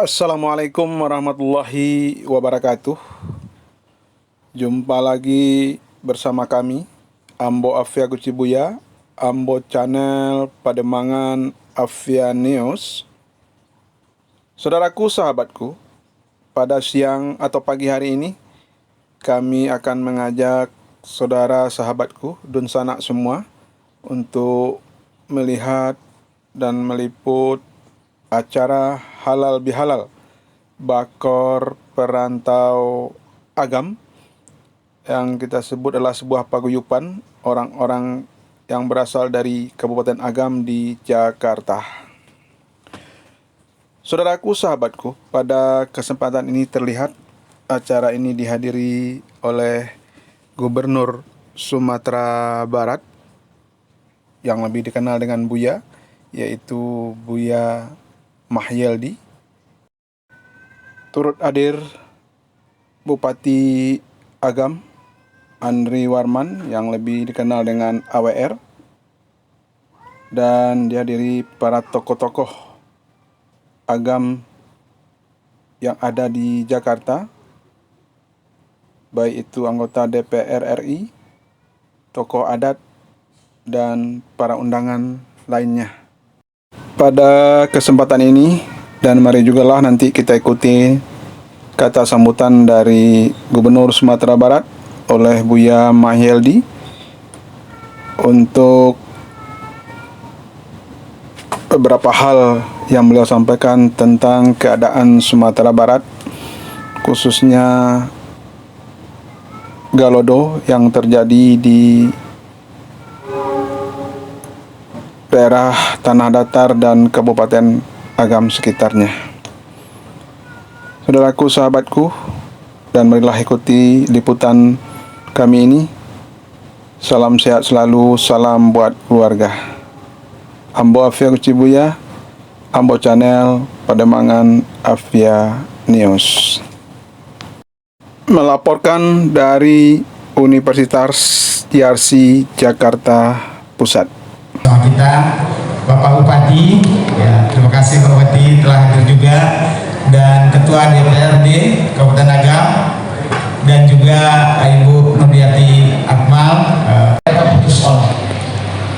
Assalamualaikum warahmatullahi wabarakatuh. Jumpa lagi bersama kami, Ambo Afia Kucibuya, Ambo Channel Pademangan Afia News. Saudaraku, sahabatku, pada siang atau pagi hari ini kami akan mengajak saudara sahabatku dan sanak semua untuk melihat dan meliput acara halal bihalal bakor perantau agam yang kita sebut adalah sebuah paguyuban orang-orang yang berasal dari Kabupaten Agam di Jakarta. Saudaraku, sahabatku, pada kesempatan ini terlihat acara ini dihadiri oleh Gubernur Sumatera Barat yang lebih dikenal dengan Buya, yaitu Buya Mahyeldi. Turut hadir Bupati Agam Andri Warman yang lebih dikenal dengan AWR, dan dihadiri para tokoh-tokoh Agam yang ada di Jakarta, baik itu anggota DPR RI, tokoh adat, dan para undangan lainnya. Pada kesempatan ini, dan mari jugalah nanti kita ikuti kata sambutan dari Gubernur Sumatera Barat oleh Buya Mahyeldi untuk beberapa hal yang beliau sampaikan tentang keadaan Sumatera Barat, khususnya Galodo yang terjadi di daerah Tanah Datar dan Kabupaten Agam sekitarnya. Saudaraku, sahabatku, dan marilah ikuti liputan kami ini. Salam sehat selalu, salam buat keluarga. Ambo Afia Kucibuya, Ambo Channel Pademangan Afia News. Melaporkan dari Universitas TRC Jakarta Pusat. Sama kita Bapak Bupati, ya, terima kasih Bapak Bupati telah hadir juga, dan Ketua DPRD Kabupaten Agam, dan juga Ibu Nuriyati Akmal. Mereka putus sekolah,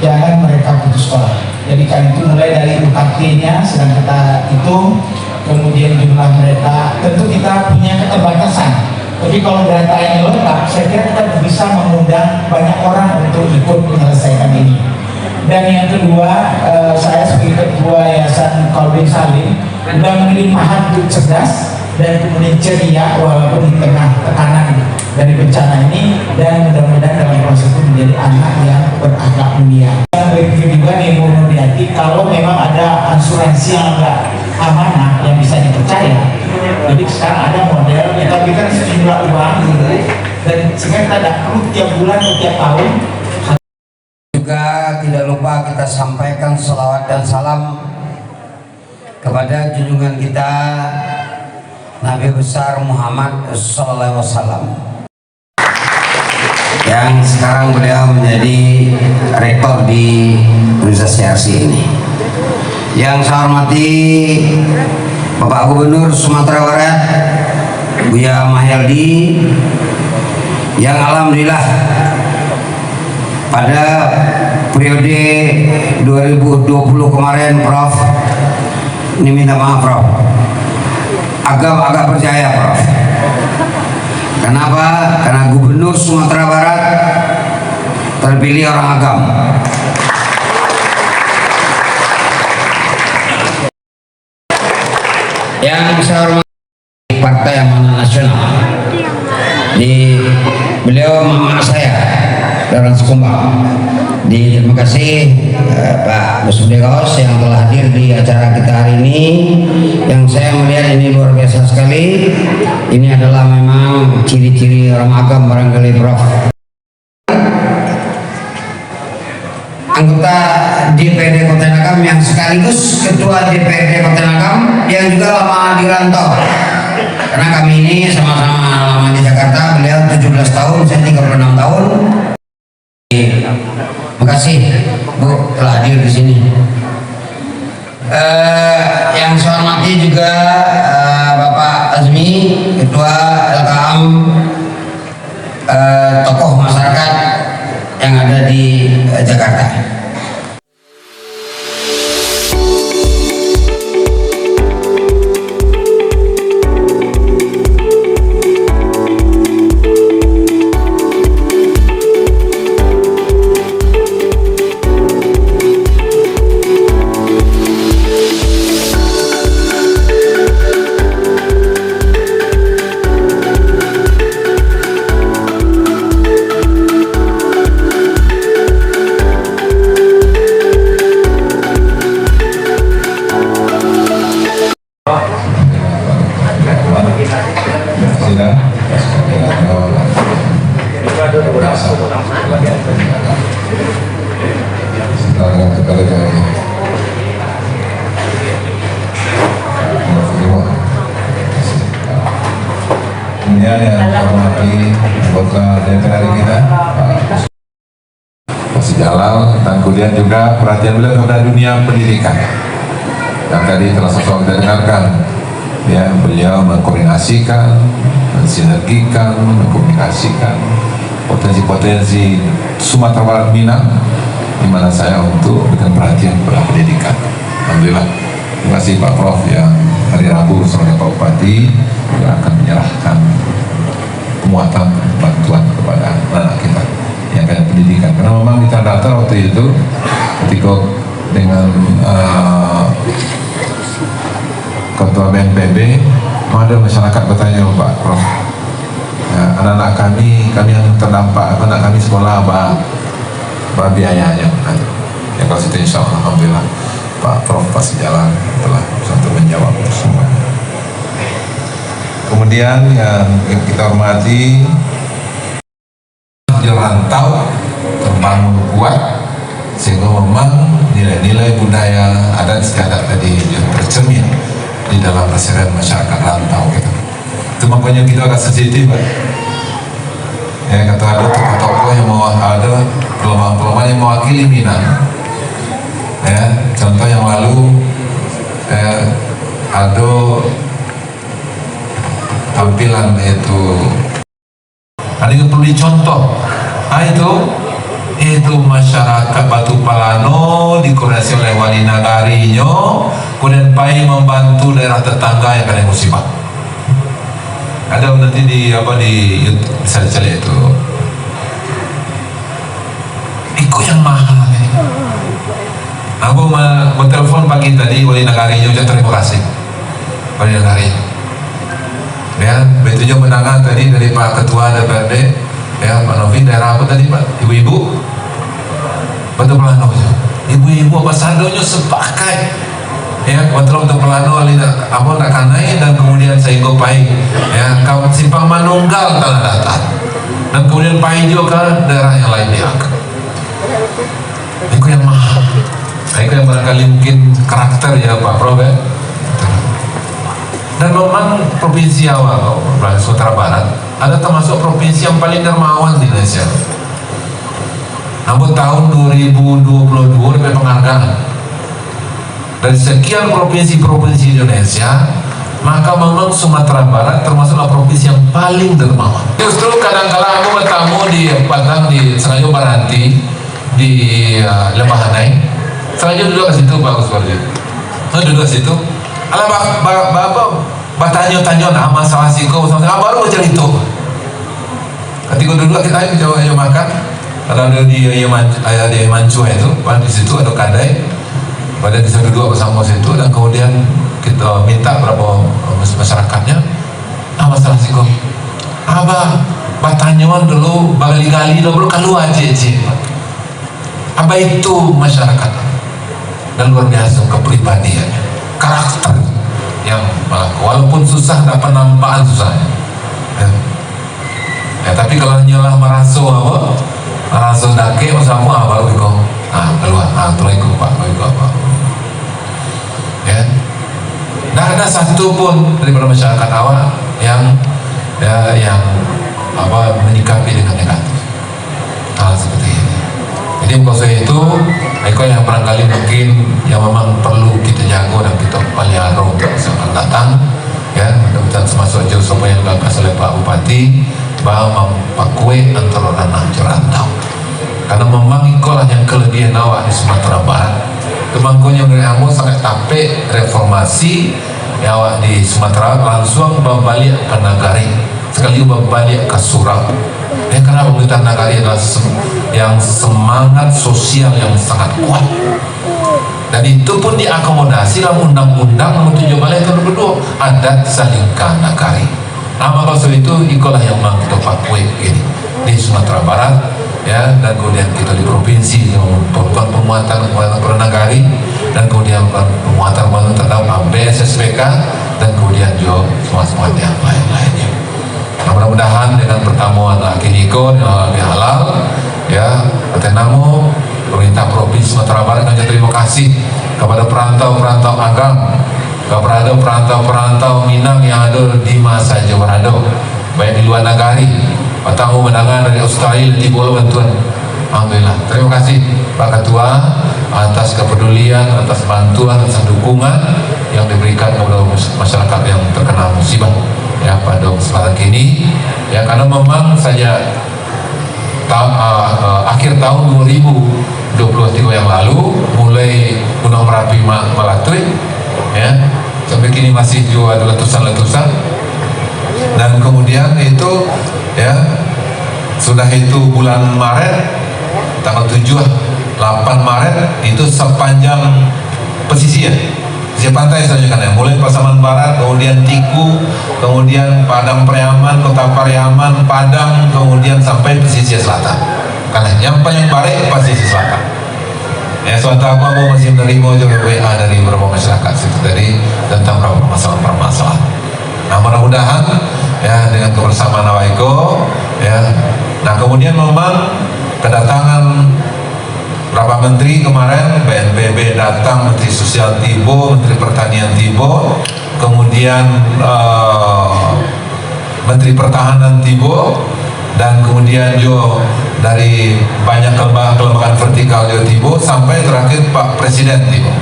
jangan mereka putus sekolah. Jadi kami itu mulai dari UKT-nya sedang kita hitung, kemudian jumlah mereka. Tentu kita punya keterbatasan, tapi kalau data yang lengkap, saya kira kita bisa mengundang banyak orang untuk ikut menyelesaikan ini. Dan yang kedua, saya sebagai Ketua Yayasan Kolbin Salim sudah memilih Mahat untuk cerdas dan kemudian ceria walaupun di tengah tekanan dari bencana ini, dan mudah-mudahan dalam proses itu menjadi anak yang berakhlak mulia. Dan begitu juga nih Bu Nuriyati, kalau memang ada asuransi yang agak amanah yang bisa dipercaya, jadi sekarang ada model kita berikan sejumlah uang gitu dan sehingga kita tidak perlu tiap bulan atau tiap tahun. Juga tidak lupa kita sampaikan salawat dan salam kepada junjungan kita Nabi besar Muhammad sallallahu alaihi wasallam, yang sekarang beliau menjadi rektor di Universitas RC ini. Yang saya hormati Bapak Gubernur Sumatera Barat Buya Mahyaldi, yang alhamdulillah pada periode 2020 kemarin, Prof, ini minta maaf Prof, agak percaya Prof. Kenapa? Karena Gubernur Sumatera Barat terpilih orang agam. Yang saya hormati Partai Amanat Nasional, beliau mama saya Daran Sekumbang. Terima kasih Pak Musbegos yang telah hadir di acara kita hari ini, yang saya melihat ini luar biasa sekali. Ini adalah memang ciri-ciri orang agam barangkali Prof. Anggota DPRD Kota Nagam yang sekaligus Ketua DPRD Kota Nagam, yang juga lama di rantau, karena kami ini sama-sama lama di Jakarta. Beliau 17 tahun, saya 36 tahun. Terima kasih Bu telah hadir di sini. Yang saya hormati juga Bapak Azmi, Ketua LKM, tokoh masyarakat yang ada di Jakarta. Kemudian yang hormati anggota DPR kita, Pak Jalal, dan kemudian juga perhatian beliau kepada dunia pendidikan. Yang tadi telah kita dengarkan, ya, beliau mengkoordinasikan, mensinergikan, mengkomunikasikan potensi-potensi Sumatera Barat Minang, di mana saya untuk berikan perhatian kepada pendidikan. Alhamdulillah. Terima kasih Pak Prof yang hari Rabu bersama Pak Bupati juga akan menyerahkan penguatan bantuan kepada anak kita yang kayak pendidikan. Karena memang kita data waktu itu ketika dengan Ketua BNPB, ada masyarakat bertanya Pak Prof, ya, anak-anak kami yang terdampak, anak kami sekolah apa biayanya. Ya kalau situ insya Allah, alhamdulillah Pak Prof pasti jalan telah untuk menjawab semuanya. Kemudian yang kita hormati, di rantau terbangun kuat sehingga memang nilai-nilai budaya adat istiadat tadi yang tercermin di dalam keseharian masyarakat rantau gitu. Itu makanya kita agak sensitif, Pak. Ya, kata ada tokoh-tokoh yang mau ada peluang-peluang yang mewakili Minang. Ya, contoh yang lalu ada tampilan itu ada yang perlu dicontoh. Itu masyarakat Batu Palano dikoordinasi oleh wali nagarinya, kemudian PAI membantu daerah tetangga yang kena musibah. Ada nanti di YouTube bisa dicari itu. Ikut yang mahal. Aku mau telepon pagi tadi wali nagarinya, ucap terima kasih wali nagarinya. Ya, betunya menangan tadi dari Pak Ketua DPRD, ya Pak Novi, daerah apa tadi Pak? Ibu-ibu Batu Pelano, ibu-ibu ambasadornya sepakai, ya Batu Pelano apa nak kanai dan kemudian saya gopai, ya kawan simpang manunggal tanah datar. kembali juga ke daerah yang lain dia. Itu yang mahal. Itu yang barangkali mungkin karakter ya Pak Prof ya. Dan memang provinsi awal Sumatera Barat ada termasuk provinsi yang paling dermawan di Indonesia. Namun tahun 2022 dapat penghargaan dari sekian provinsi-provinsi Indonesia, maka memang Sumatera Barat termasuklah provinsi yang paling dermawan. Justru kadang-kala aku bertamu di Padang, di Senayo Baranti, di Lembah Hanai. Senayo duduk ke situ bagus sekali. Duduk ke situ. Alah bapak tanya nama masalah siko, baru cerita. Ketika duduk kita coba makan, ada di Mancu itu, di situ ada kadai. Pada bisa duduk bersama situ dan kemudian kita minta berapa masyarakatnya masalah siko. Abah batanyawan dulu bagali-gali dulu keluar cece. Abah itu masyarakat dan luar biasa kepribadiannya, karakter yang walaupun susah dapat nampakan susahnya. Tapi kalau nyalah meraso apa, meraso dake sama baru ikut keluar, terus ikut Pak, ikut apa. Ya, tidak ada satu pun daripada masyarakat awak yang menyikapi dengan negatif hal seperti ini. Jadi maksud itu yang barangkali mungkin yang memang perlu kita jaga dan kita pelihara untuk masa akan datang. Ya, mudah-mudahan termasuk jauh semua yang digagas oleh Pak Bupati bahwa mempakui antara ranah jerantau. Karena memang itulah yang kelebihan awak di Sumatera Barat. Kemangkunya dari Ambo sangat tapek reformasi ya awak di Sumatera langsung berbalik ke Nagari, sekali berbalik ke Surau. Ya, karena pemerintah Nagari adalah yang semangat sosial yang sangat kuat. Dan itu pun diakomodasi dalam undang-undang nomor 17 tahun 2002 adat Salingka Nagari. Nama kalau itu ikulah yang memang kita pakai ini di Sumatera Barat. Ya, dan kemudian kita di provinsi yang memperlukan penguatan Nagari dan kemudian penguatan terhadap BSSPK dan kemudian juga semua yang lain-lainnya. Nah, mudah-mudahan dengan pertemuan Akiniko yang lebih halal, ya, Atenamo, pemerintah provinsi Sumatera Barat, dan terima kasih kepada perantau-perantau agama, kepada perantau-perantau Minang yang ada di masa Jawarado, baik di luar Nagari. Tamu menangan dari Australia di Bolo bantuan. Alhamdulillah. Terima kasih Pak Ketua atas kepedulian, atas bantuan, atas dukungan yang diberikan kepada masyarakat yang terkena musibah ya pada kesempatan kini. Ya, karena memang saja akhir tahun 2023 yang lalu mulai Gunung Merapi melatui ya sampai kini masih juga ada letusan-letusan. Dan kemudian itu ya sudah itu bulan Maret tanggal 8 Maret itu sepanjang pesisir pantai saja kan ya, mulai Pasaman Barat, kemudian Tiku, kemudian Padang Pariaman, Kota Pariaman, Padang, kemudian sampai pesisir selatan. Karena yang paling baik pesisir selatan. Ya, suatu aku masih menerima juga WA dari beberapa masyarakat situ tadi tentang beberapa permasalahan. Nah, mudah-mudahan ya dengan kebersamaan Awaiko ya. Nah, kemudian memang kedatangan berapa menteri kemarin, BNPB datang, Menteri Sosial tiba, Menteri Pertanian tiba, kemudian Menteri Pertahanan tiba, dan kemudian juga dari banyak kelembagaan vertikal juga tiba, sampai terakhir Pak Presiden tiba.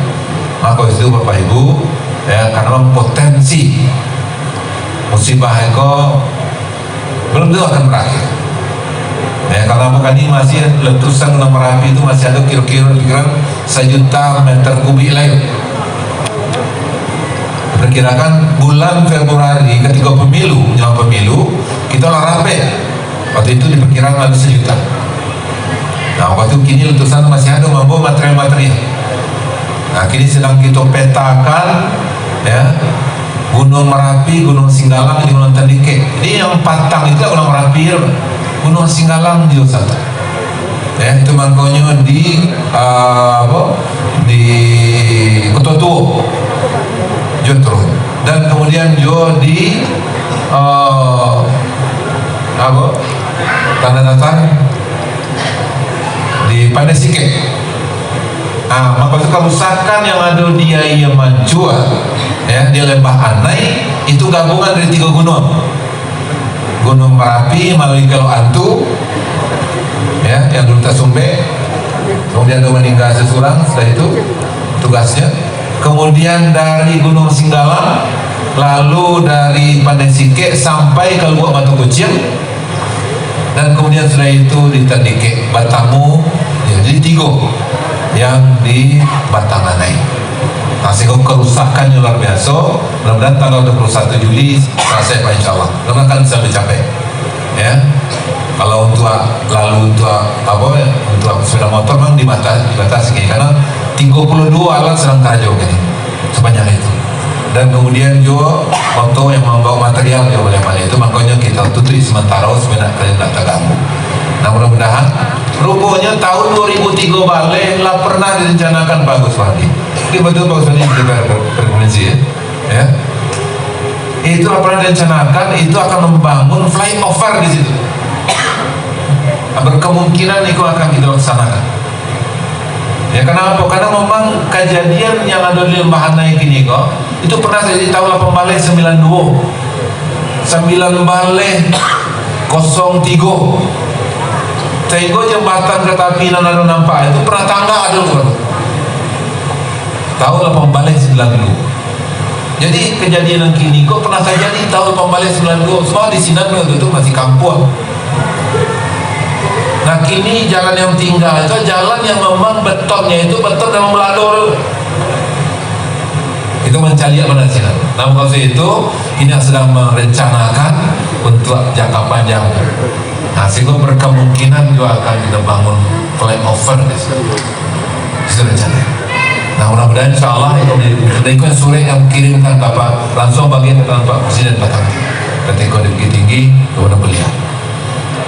Maka itu Bapak Ibu ya, karena potensi musibah itu belum tentu akan berakhir. Ya, karena bukan ini masih letusan Gunung Merapi itu masih ada kira-kira 1 juta meter kubik lain. Perkirakan bulan Februari ketika menjelang pemilu kita olahraga. Waktu itu diperkirakan ada 1 juta. Nah, waktu kini letusan masih ada membawa material-material. Nah, kini sedang kita petakan ya Gunung Merapi, Gunung Singgalang, Gunung Tandike. Ini yang patang itu Gunung Merapi ya. Gunung Singgalang juga satu. Ya, itu makanya di Kota Tua Jutro, dan kemudian juga di tanah datar di Pandai Sike. Maka kerusakan yang ada di Yaya Mancua, ya, di Lembah Anai, itu gabungan dari 3 gunung. Gunung Merapi melalui Galuh Antu, ya, yang dulu Tasumbe, kemudian ada meninggal seseorang setelah itu tugasnya. Kemudian dari Gunung Singgalang, lalu dari Pandai Sike sampai ke Lubuk Batu Kucing, dan kemudian setelah itu di Tandike, Batamu, ya, jadi 3 yang di Batang Anai. Sehingga kerusakannya luar biasa. Mudah-mudahan tanggal 21 Juli selesai Pak, insya Allah. Mudah-mudahan bisa dicapai. Ya, kalau untuk untuk sepeda motor memang dibatasi karena 32 alat sedang kerja ini sepanjang itu. Dan kemudian juga motor yang membawa material yang boleh itu, makanya kita tutup sementara sebenarnya kalian tidak terganggu. Nah, mudah-mudahan rupanya tahun 2003 balik lah pernah direncanakan bagus lagi. Ini betul bagus lagi kita berkomunikasi, ya. Itu lah pernah direncanakan, itu akan membangun flyover di situ. Berkemungkinan itu akan kita laksanakan. Ya, kenapa? Karena memang kejadian yang ada di Lembah Anai ini kok itu pernah terjadi tahun 8 balik 92 9 balik 03. Sehingga jembatan kereta api yang ada nampak itu pernah tangga ada kan? Tahun 8 balik 92. Jadi kejadian yang kini kok pernah terjadi tahun 8 balik 92. Semua di sini itu masih kampung. Nah, kini jalan yang tinggal itu jalan yang memang betonnya itu beton dalam belador. Itu mencari mana sih? Nah, maksud itu ini yang sedang merencanakan untuk jangka panjang. Nah, sehingga berkemungkinan juga akan kita bangun flyover di situ. Itu rencana. Nah, mudah-mudahan insya Allah itu surat yang kirimkan ke Pak langsung bagian ke Pak Presiden Batam ketika di Bukit Tinggi kepada beliau.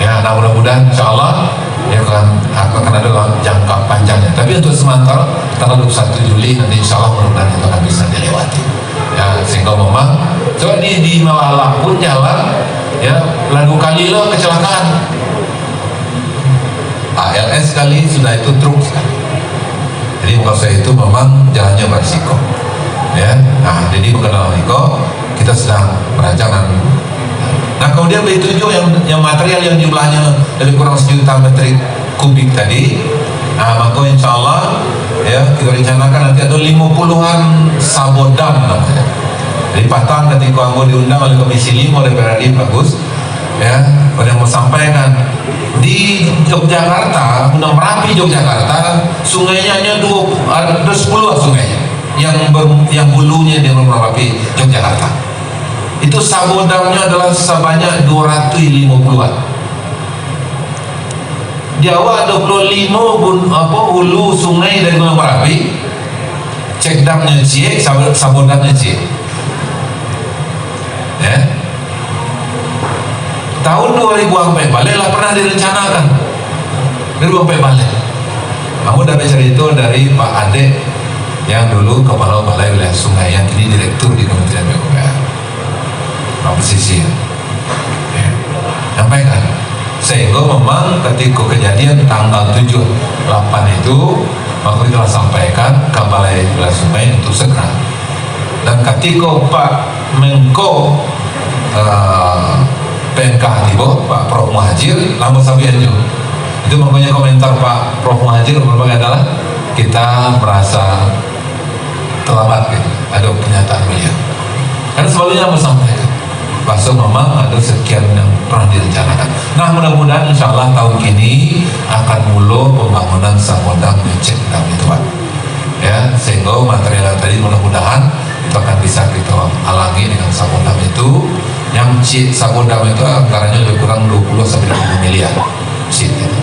Ya, nah mudah-mudahan insya Allah ya akan ada jangka panjangnya. Tapi untuk sementara tanggal 21 Juli nanti insya Allah mudah-mudahan itu akan bisa dilewati. Ya, sehingga memang coba di Malala pun jalan, ya, lalu Kalilo kecelakaan. ALS kali sudah itu truk sekali. Jadi maksud itu memang jalannya berisiko. Ya, nah jadi mengenal itu kita sedang merancang. Nah, kemudian begitu juga yang material yang jumlahnya lebih kurang 1 juta metrik kubik tadi. Nah, maka insya Allah ya kita rencanakan nanti ada 50-an sabodam namanya. Jadi Patang ketika aku diundang oleh Komisi 5 DPR RI bagus, ya, pada yang mau sampaikan di Yogyakarta, Gunung Merapi Yogyakarta, sungainya hanya ada 10 sungainya yang hulunya di Gunung Merapi Yogyakarta. Itu sabodamnya adalah sebanyak 250-an. Jawa 25 hulu sungai dari Gunung Merapi, cekdamnya cie, sabodamnya cie. Ya. Tahun 2000 sampai balik lah pernah direncanakan. 2000 sampai balik. Kamu dapat cerita dari Pak Ade yang dulu Kepala Balai Wilayah Sungai, yang kini Direktur di Kementerian PUPR. Pak Pesisir. Ya. Sampaikan. Sehingga memang ketika kejadian tanggal 7-8 itu, maka kita sampaikan ke Balai Wilayah Sungai untuk segera. Dan ketika Pak Menko PNK Tibo, Pak Prof Muhajir, lama sabian juga. Itu makanya komentar Pak Prof Muhajir berbagai adalah kita merasa terlambat gitu. Ada pernyataan beliau. Karena sebelumnya mau sampaikan, bahwa memang ada sekian yang pernah direncanakan. Nah, mudah-mudahan insya Allah tahun ini akan mulai pembangunan sabodam cek dam itu Pak. Ya, sehingga material tadi mudah-mudahan itu akan bisa kita alangi dengan sabodam itu. Yang sabodam itu anggarannya lebih kurang 20-20 miliar seat itu.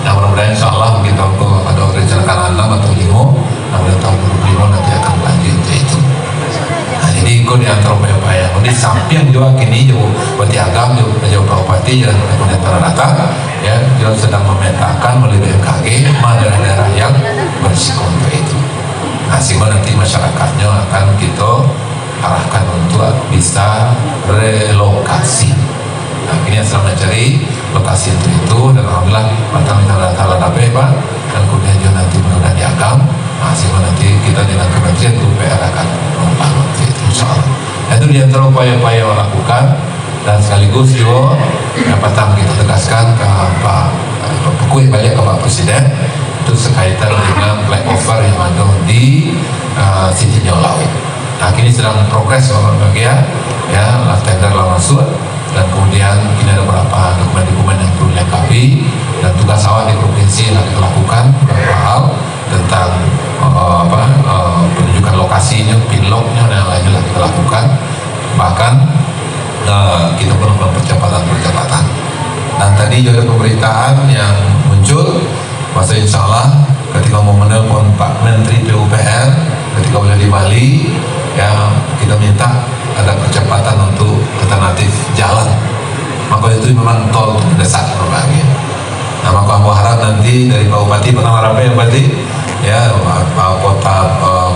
Nah, mudah-mudahan insya Allah mungkin tahun ada rencanakan 6 atau 5, nah pada tahun 2025 nanti akan lanjut untuk itu. Nah, jadi ikut di antara upaya-upaya. Jadi samping juga kini jauh Bati Agam, jauh Kabupaten, jalan kemudian Tanah ya, juga sedang memetakan melalui BMKG mana daerah yang berisiko untuk itu. Nah, sehingga nanti masyarakatnya akan kita arahkan untuk bisa relokasi. Nah, ini yang sedang mencari lokasi nanti kita dengan Kementerian PUPR akan membangun itu insyaallah. Itu di antara upaya-upaya yang lakukan, dan sekaligus juga yang pertama kita tegaskan ke Pak Pekui balik ke Pak Presiden itu sekaitan dengan flyover yang ada di Sitinjau Laut. Nah, kini sedang progres bagian ya, tender lah masuk, dan kemudian ini ada beberapa dokumen-dokumen yang perlu dilengkapi, dan tugas awal di provinsi yang kita lakukan beberapa hal tentang penunjukan lokasinya, pinlocknya dan lain-lain kita lakukan. Bahkan kita perlu percepatan. Dan tadi juga ada pemberitaan yang muncul, masa insya Allah ketika mau menelpon Pak Menteri PUPR ketika beliau di Bali, ya kita minta ada percepatan untuk alternatif jalan. Maka itu memang tol mendesak berbagai. Nah, maka aku harap nanti dari Pak Bupati, pertama harapnya ya Bupati, ya kota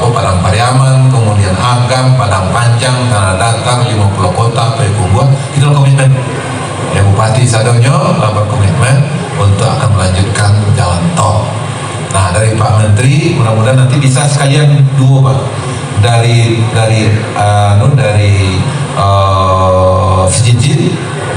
Padang Pariaman, kemudian Agam, Padang Panjang, Tanah Datar, 50 kota, Payakumbuh, kita komitmen. Ya Bupati Sadonyo lapor komitmen untuk akan melanjutkan jalan tol. Nah, dari Pak Menteri mudah-mudahan nanti bisa sekalian dua Pak, dari Sijinjin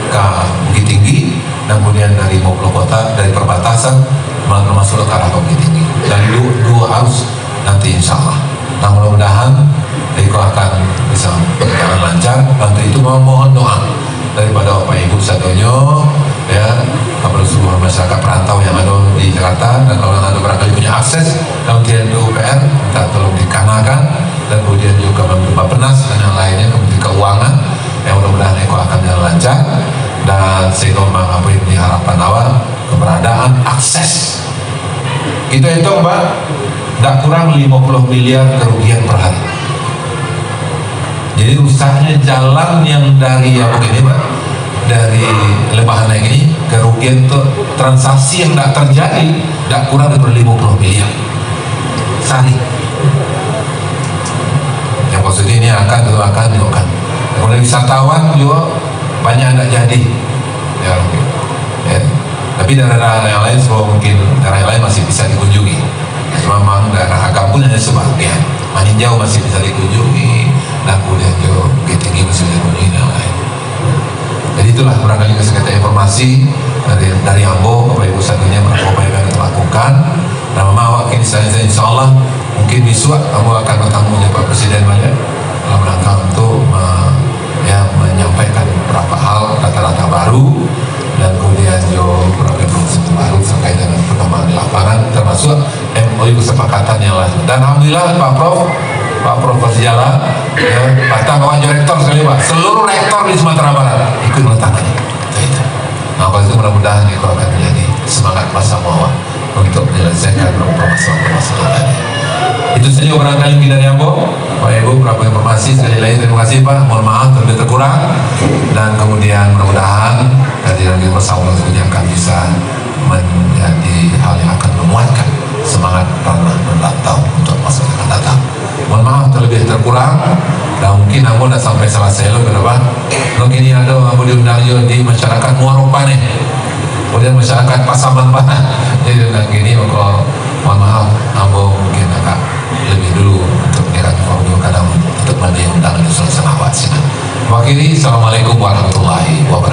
ke Bukit Tinggi, dan kemudian dari 50 kota dari perbatasan masuk ke arah Bukit Tinggi, dan dua harus nanti insya Allah. Nah, mudah-mudahan Eko akan bisa berjalan lancar. Untuk itu mohon doa daripada Bapak Ibu Sadonyo, ya, kepada seluruh masyarakat perantau yang ada di Jakarta, dan kalau ada barangkali punya akses Kementerian PUPR, kita tolong dikanakan, dan kemudian juga Bappenas dan yang lainnya, Kementerian Keuangan, yang mudah-mudahan Eko akan jalan lancar. Dan sehingga apa yang diharapkan awal, keberadaan akses kita itu Mbak, tidak kurang 50 miliar kerugian per hari. Jadi rusaknya jalan yang dari yang begini Pak, dari Lebahan naik ini, kerugian itu transaksi yang tidak terjadi tidak kurang dari 50 miliar sehari. Yang maksudnya ini akan dilakukan. Kemudian wisatawan juga banyak tidak jadi, ya. Tapi daerah yang lain mungkin daerah yang lain masih bisa dikunjungi. Memang daerah Agam pun hanya sebagian, Maninjau masih bisa dikunjungi, dan kemudian juga Bukit Tinggi masih bisa dikunjungi dan lain. Jadi itulah barangkali kita informasi dari Ambo, Bapak Ibu satunya berapa upaya yang kita lakukan. Dan memang ini saya insya Allah mungkin besok Ambo akan bertemu dengan Pak Presiden banyak dalam rangka untuk menyampaikan beberapa hal, data-data baru, dan kemudian juga beberapa informasi baru terkait dengan perkembangan di lapangan, termasuk MOU kesepakatan yang lain. Dan alhamdulillah Pak Prof berjalan, ya, Batam kawan rektor sekali Pak, seluruh rektor di Sumatera Barat ikut menandatangani. Nah, kalau itu mudah-mudahan itu akan menjadi semangat bersama untuk menyelesaikan beberapa masalah tadi. Itu saja barangkali dari Ambo. Pak Ibu, beberapa informasi. Sekali lagi terima kasih Pak, mohon maaf terlebih terkurang, dan kemudian mudah-mudahan kehadiran kita bersama tentunya akan bisa menjadi hal yang akan menguatkan semangat para merantau untuk masa yang akan datang. Mohon maaf terlebih terkurang, dan mungkin Ambo tidak sampai selesai lo berapa. Lo ini ada Ambo diundang juga di masyarakat Muaropa nih, kemudian masyarakat Pasaman Pak. Jadi dengan gini maka mohon maaf Ambo mungkin agak lebih dulu untuk mengira informasi kadang untuk media undangan di Sulawesi Selatan. Wakili, Assalamualaikum warahmatullahi wabarakatuh.